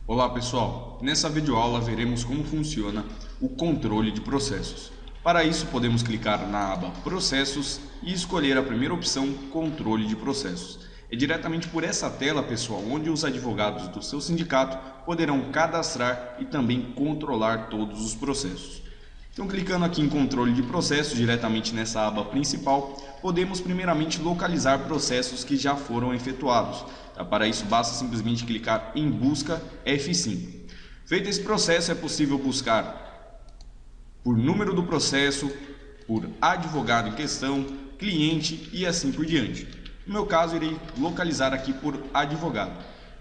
Olá pessoal, nessa videoaula veremos como funciona o controle de processos. Para isso podemos clicar na aba Processos e escolher a primeira opção Controle de Processos. É diretamente por essa tela, pessoal, onde os advogados do seu sindicato poderão cadastrar e também controlar todos os processos. Então, clicando aqui em Controle de Processos, diretamente nessa aba principal, podemos primeiramente localizar processos que já foram efetuados. Para isso, basta simplesmente clicar em Busca F5. Feito esse processo, é possível buscar por número do processo, por advogado em questão, cliente e assim por diante. No meu caso, irei localizar aqui por advogado.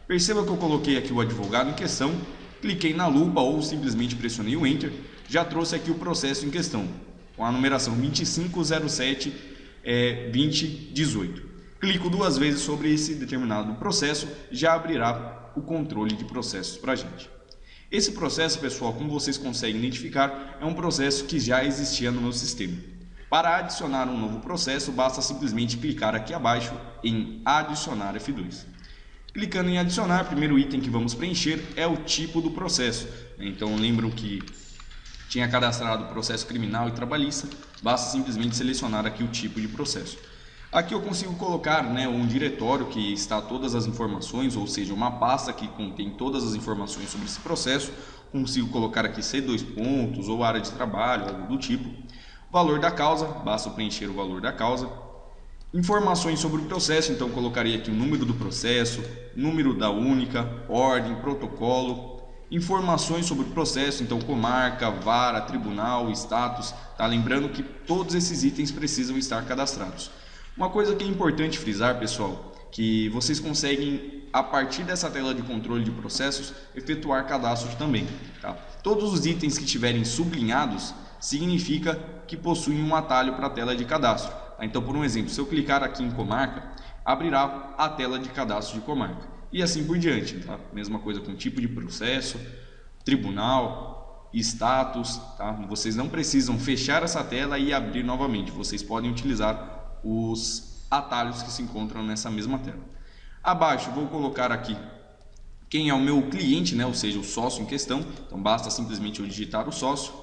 Perceba que eu coloquei aqui o advogado em questão, cliquei na lupa ou simplesmente pressionei o Enter, já trouxe aqui o processo em questão, com a numeração 2507-2018. Clico duas vezes sobre esse determinado processo, já abrirá o controle de processos para a gente. Esse processo, pessoal, como vocês conseguem identificar, é um processo que já existia no meu sistema. Para adicionar um novo processo, basta simplesmente clicar aqui abaixo em Adicionar F2. Clicando em adicionar, o primeiro item que vamos preencher é o tipo do processo. Então, lembram que tinha cadastrado processo criminal e trabalhista, basta simplesmente selecionar aqui o tipo de processo. Aqui eu consigo colocar um diretório que está todas as informações, ou seja, uma pasta que contém todas as informações sobre esse processo. Consigo colocar aqui C2 pontos ou área de trabalho, algo do tipo. Valor da causa, basta preencher o valor da causa. Informações sobre o processo, então colocaria aqui o número do processo, número da única, ordem, protocolo. Informações sobre o processo, então comarca, vara, tribunal, status. Lembrando que todos esses itens precisam estar cadastrados. Uma coisa que é importante frisar, pessoal, que vocês conseguem, a partir dessa tela de controle de processos, efetuar cadastros também. Todos os itens que estiverem sublinhados significa que possuem um atalho para a tela de cadastro. Então, por um exemplo, se eu clicar aqui em comarca, abrirá a tela de cadastro de comarca. E assim por diante. Mesma coisa com tipo de processo, tribunal, status. Vocês não precisam fechar essa tela e abrir novamente. Vocês podem utilizar os atalhos que se encontram nessa mesma tela. Abaixo vou colocar aqui quem é o meu cliente, ou seja, o sócio em questão. Então basta simplesmente eu digitar o sócio.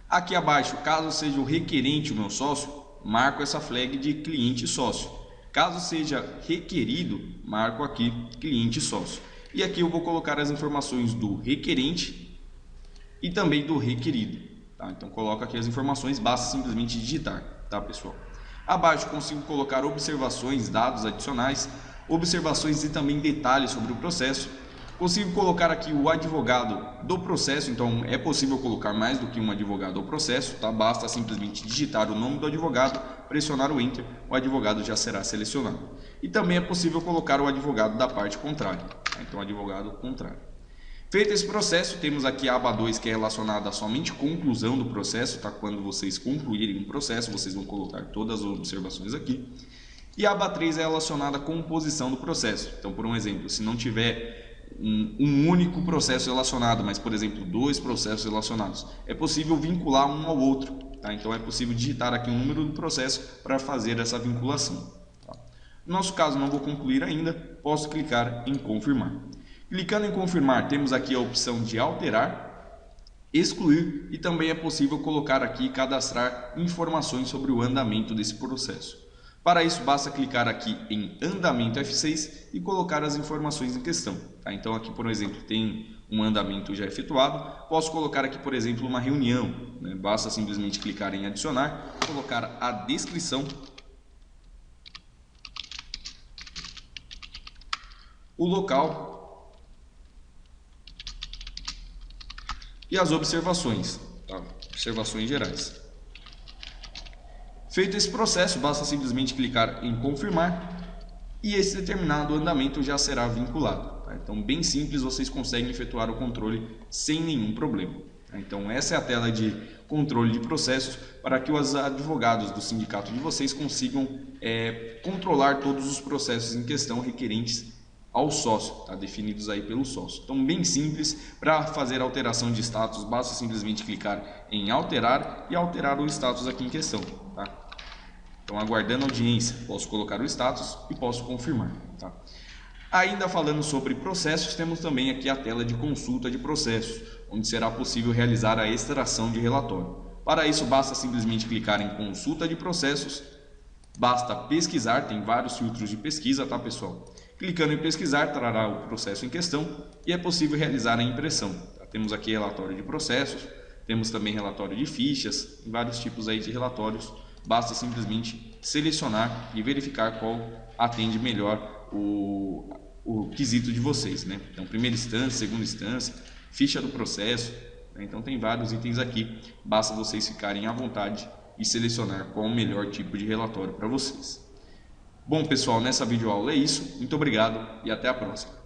Aqui abaixo, caso seja o requerente o meu sócio, marco essa flag de cliente sócio. Caso seja requerido, marco aqui cliente sócio. E aqui eu vou colocar as informações do requerente e também do requerido. Então coloco aqui as informações, basta simplesmente digitar, pessoal? Abaixo consigo colocar observações, dados adicionais, observações e também detalhes sobre o processo. Consigo colocar aqui o advogado do processo, então é possível colocar mais do que um advogado ao processo, Basta simplesmente digitar o nome do advogado, pressionar o Enter, o advogado já será selecionado. E também é possível colocar o advogado da parte contrária, então advogado contrário. Feito esse processo, temos aqui a aba 2, que é relacionada a somente conclusão do processo, Quando vocês concluírem um processo, vocês vão colocar todas as observações aqui. E a aba 3 é relacionada à composição do processo. Então, por um exemplo, se não tiver um único processo relacionado, mas, por exemplo, dois processos relacionados, é possível vincular um ao outro. Então, é possível digitar aqui o número do processo para fazer essa vinculação. No nosso caso, não vou concluir ainda, posso clicar em confirmar. Clicando em confirmar, temos aqui a opção de alterar, excluir e também é possível colocar aqui e cadastrar informações sobre o andamento desse processo. Para isso, basta clicar aqui em andamento F6 e colocar as informações em questão. Então aqui, por exemplo, tem um andamento já efetuado. Posso colocar aqui, por exemplo, uma reunião. Basta simplesmente clicar em adicionar, colocar a descrição, o local e as observações, observações gerais. Feito esse processo, basta simplesmente clicar em confirmar e esse determinado andamento já será vinculado. Então, bem simples, vocês conseguem efetuar o controle sem nenhum problema. Então, essa é a tela de controle de processos para que os advogados do sindicato de vocês consigam controlar todos os processos em questão requerentes ao sócio, definidos aí pelo sócio. Então, bem simples. Para fazer alteração de status, basta simplesmente clicar em alterar e alterar o status aqui em questão. Então, aguardando a audiência, posso colocar o status e posso confirmar. Ainda falando sobre processos, temos também aqui a tela de consulta de processos, onde será possível realizar a extração de relatório. Para isso, basta simplesmente clicar em consulta de processos, basta pesquisar, tem vários filtros de pesquisa, tá pessoal? Clicando em pesquisar, trará o processo em questão e é possível realizar a impressão. Tá? Temos aqui relatório de processos, temos também relatório de fichas, vários tipos aí de relatórios. Basta simplesmente selecionar e verificar qual atende melhor o quesito de vocês, né? Então, primeira instância, segunda instância, ficha do processo, né? Então tem vários itens aqui, basta vocês ficarem à vontade e selecionar qual o melhor tipo de relatório para vocês. Bom pessoal, nessa videoaula é isso, muito obrigado e até a próxima.